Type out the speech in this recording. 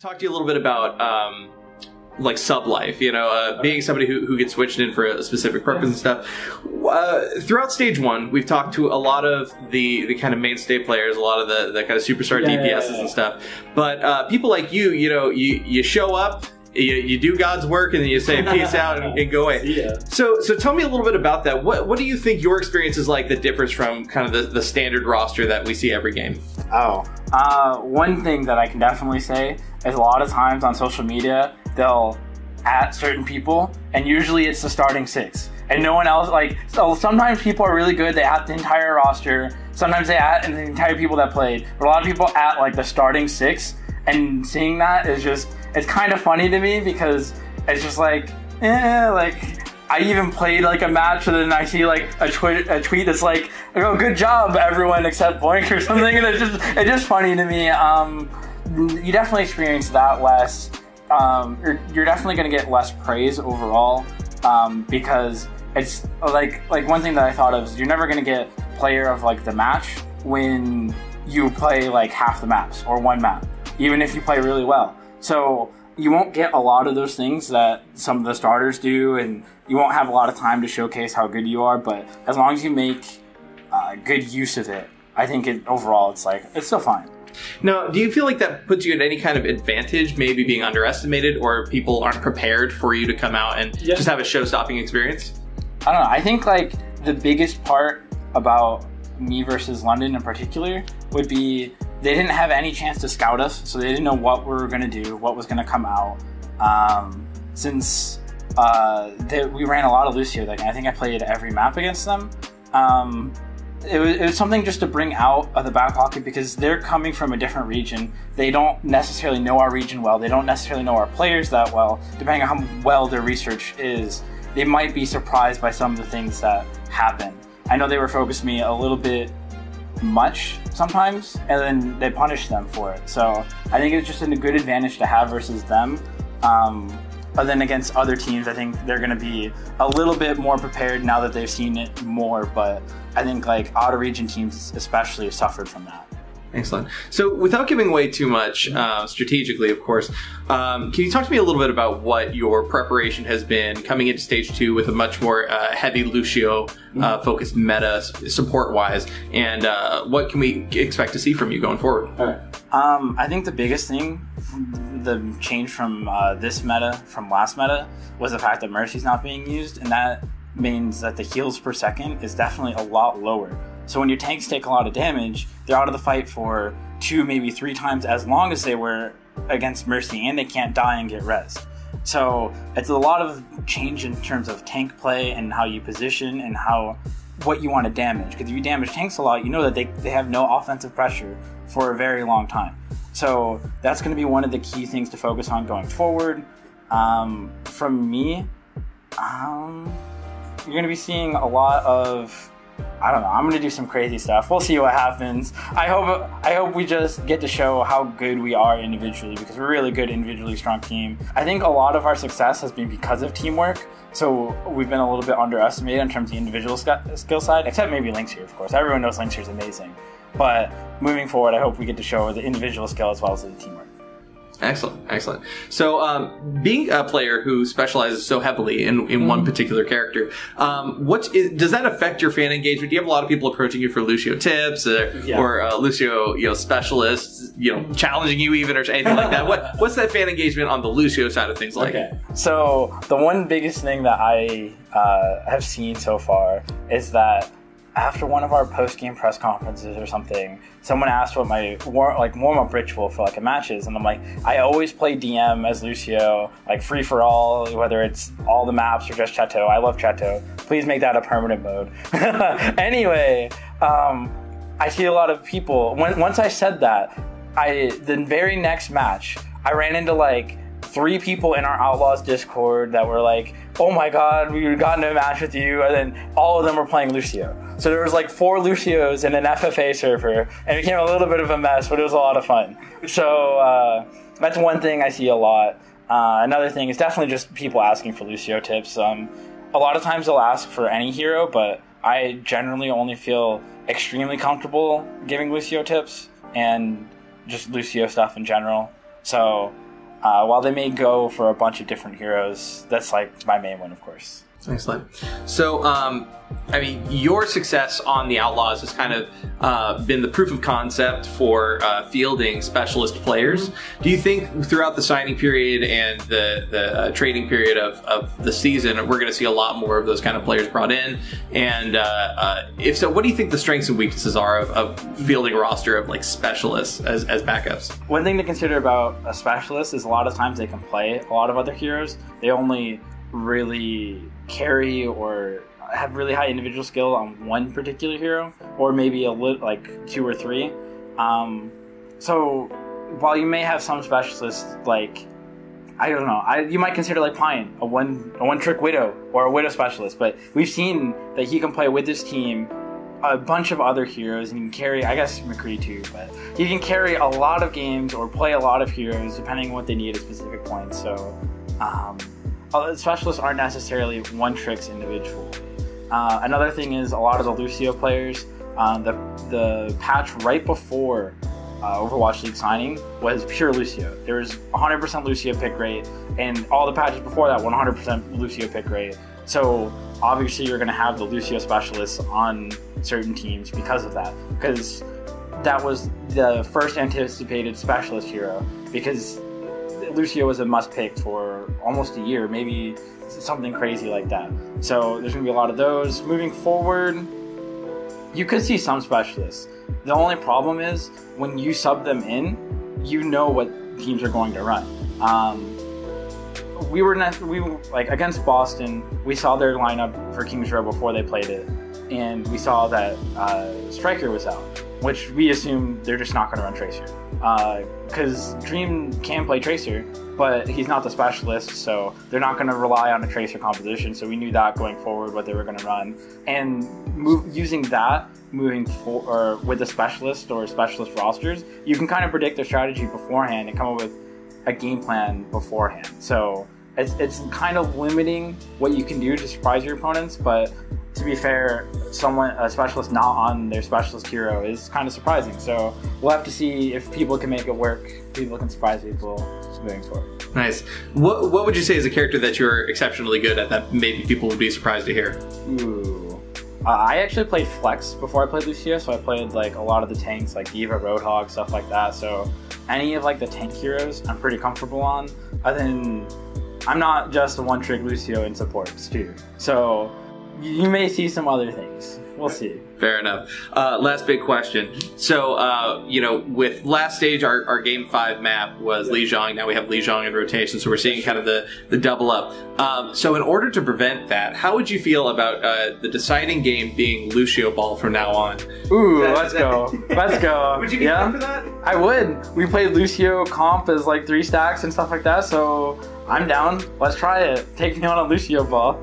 talk to you a little bit about like sub life, being somebody who gets switched in for a specific purpose and stuff. Throughout stage one, we've talked to a lot of the kind of mainstay players, a lot of the kind of superstar DPSs and stuff. But people like you show up, you do God's work, and then you say peace out and go away. So tell me a little bit about that. What do you think your experience is like that differs from kind of the standard roster that we see every game? One thing that I can definitely say is a lot of times on social media, they'll at certain people, and usually it's the starting six. And no one else, so sometimes people are really good, they at the entire roster, sometimes they at the entire people that played, but a lot of people at the starting six, and seeing that is just, it's kind of funny to me because it's just I even played a match and then I see a tweet that's like, oh, good job everyone except Boink or something, and it's just funny to me. You definitely experience that less. You're definitely going to get less praise overall because it's one thing that I thought of is you're never going to get player of the match when you play half the maps or one map, even if you play really well. So you won't get a lot of those things that some of the starters do, and you won't have a lot of time to showcase how good you are, but as long as you make good use of it, I think overall it's still fine. Now, do you feel like that puts you at any kind of advantage, maybe being underestimated, or people aren't prepared for you to come out and just have a show-stopping experience? I don't know. I think the biggest part about me versus London in particular would be they didn't have any chance to scout us, so they didn't know what we were going to do, what was going to come out. Since we ran a lot of Lucio that game, I think I played every map against them. It was something just to bring out of the back pocket because they're coming from a different region. They don't necessarily know our region well. They don't necessarily know our players that well. Depending on how well their research is, they might be surprised by some of the things that happen. I know they were focused me a little bit much sometimes, and then they punish them for it. So I think it's just a good advantage to have versus them. But then against other teams, I think they're going to be a little bit more prepared now that they've seen it more. But I think out-of-region teams especially suffered from that. Excellent. So without giving away too much strategically, of course, can you talk to me a little bit about what your preparation has been coming into Stage 2 with a much more heavy Lucio-focused meta support-wise, and what can we expect to see from you going forward? All right. I think the biggest thing, the change from this meta, from last meta, was the fact that Mercy's not being used, and that means that the heals per second is definitely a lot lower. So when your tanks take a lot of damage, they're out of the fight for 2, maybe 3 times as long as they were against Mercy, and they can't die and get res. So it's a lot of change in terms of tank play and how you position and what you want to damage. Because if you damage tanks a lot, you know that they have no offensive pressure for a very long time. So that's going to be one of the key things to focus on going forward. From me, you're going to be seeing a lot of, I don't know, I'm going to do some crazy stuff. We'll see what happens. I hope we just get to show how good we are individually, because we're a really good individually strong team. I think a lot of our success has been because of teamwork. So we've been a little bit underestimated in terms of the individual skill side, except maybe Lynx here, of course. Everyone knows Lynx here is amazing. But moving forward, I hope we get to show the individual skill as well as the teamwork. Excellent, excellent. So, being a player who specializes so heavily in one particular character, does that affect your fan engagement? Do you have a lot of people approaching you for Lucio tips or Lucio, specialists, challenging you even or anything like that? What's that fan engagement on the Lucio side of things like? Okay. So the one biggest thing that I have seen so far is that after one of our post-game press conferences or something, someone asked what my warm-up ritual for a match is, and I'm like, I always play DM as Lucio, free-for-all, whether it's all the maps or just Chateau. I love Chateau. Please make that a permanent mode. Anyway, I see a lot of people, once I said that, the very next match, I ran into 3 people in our Outlaws Discord that were like, oh my god, we got into a match with you, and then all of them were playing Lucio. So there was 4 Lucios in an FFA server, and it became a little bit of a mess, but it was a lot of fun. So that's one thing I see a lot. Another thing is definitely just people asking for Lucio tips. A lot of times they'll ask for any hero, but I generally only feel extremely comfortable giving Lucio tips and just Lucio stuff in general. So While they may go for a bunch of different heroes, that's like my main one, of course. Excellent. So, I mean, your success on the Outlaws has kind of been the proof of concept for fielding specialist players. Do you think throughout the signing period and the trading period of the season, we're going to see a lot more of those kind of players brought in? And if so, what do you think the strengths and weaknesses are of fielding a roster of like specialists as backups? One thing to consider about a specialist is a lot of times they can play a lot of other heroes. They only really carry or have really high individual skill on one particular hero, or maybe like 2 or 3. So while you may have some specialists, like, I don't know, you might consider like Pine a one trick Widow or a Widow specialist, but we've seen that he can play with this team a bunch of other heroes, and he can carry, I guess McCree too, but he can carry a lot of games or play a lot of heroes depending on what they need at specific points. So specialists aren't necessarily one tricks individually. Another thing is a lot of the Lucio players, the patch right before Overwatch League signing was pure Lucio. There was 100% Lucio pick rate, and all the patches before that 100% Lucio pick rate. So obviously you're going to have the Lucio specialists on certain teams because of that, because that was the first anticipated specialist hero, because Lucio was a must pick for almost a year, maybe something crazy like that. So there's going to be a lot of those. Moving forward, you could see some specialists. The only problem is when you sub them in, you know what teams are going to run. We were like against Boston, we saw their lineup for Kings Row before they played it, and we saw that Striker was out, which we assume they're just not going to run Tracer. Because Dream can play Tracer, but he's not the specialist, so they're not going to rely on a Tracer composition, so we knew that going forward what they were going to run. And using that, moving forward with the specialist or specialist rosters, you can kind of predict their strategy beforehand and come up with a game plan beforehand. So it's kind of limiting what you can do to surprise your opponents, but to be fair, a specialist not on their specialist hero is kind of surprising. So we'll have to see if people can make it work, people can surprise people moving forward. Nice. What would you say is a character that you're exceptionally good at that maybe people would be surprised to hear? Ooh. I actually played Flex before I played Lucio, so I played like a lot of the tanks, like Diva, Roadhog, stuff like that. So any of like the tank heroes, I'm pretty comfortable on. Other than, I'm not just a one-trick Lucio in supports too. So you may see some other things. We'll see. Fair enough. Last big question. So, with last stage, our Game 5 map was Lijiang. Now we have Lijiang in rotation, so we're seeing kind of the double up. So in order to prevent that, how would you feel about the deciding game being Lucio Ball from now on? Ooh, let's go. Let's go. Would you be down for that? I would. We played Lucio comp as like 3 stacks and stuff like that, so I'm down. Let's try it. Take me on a Lucio Ball.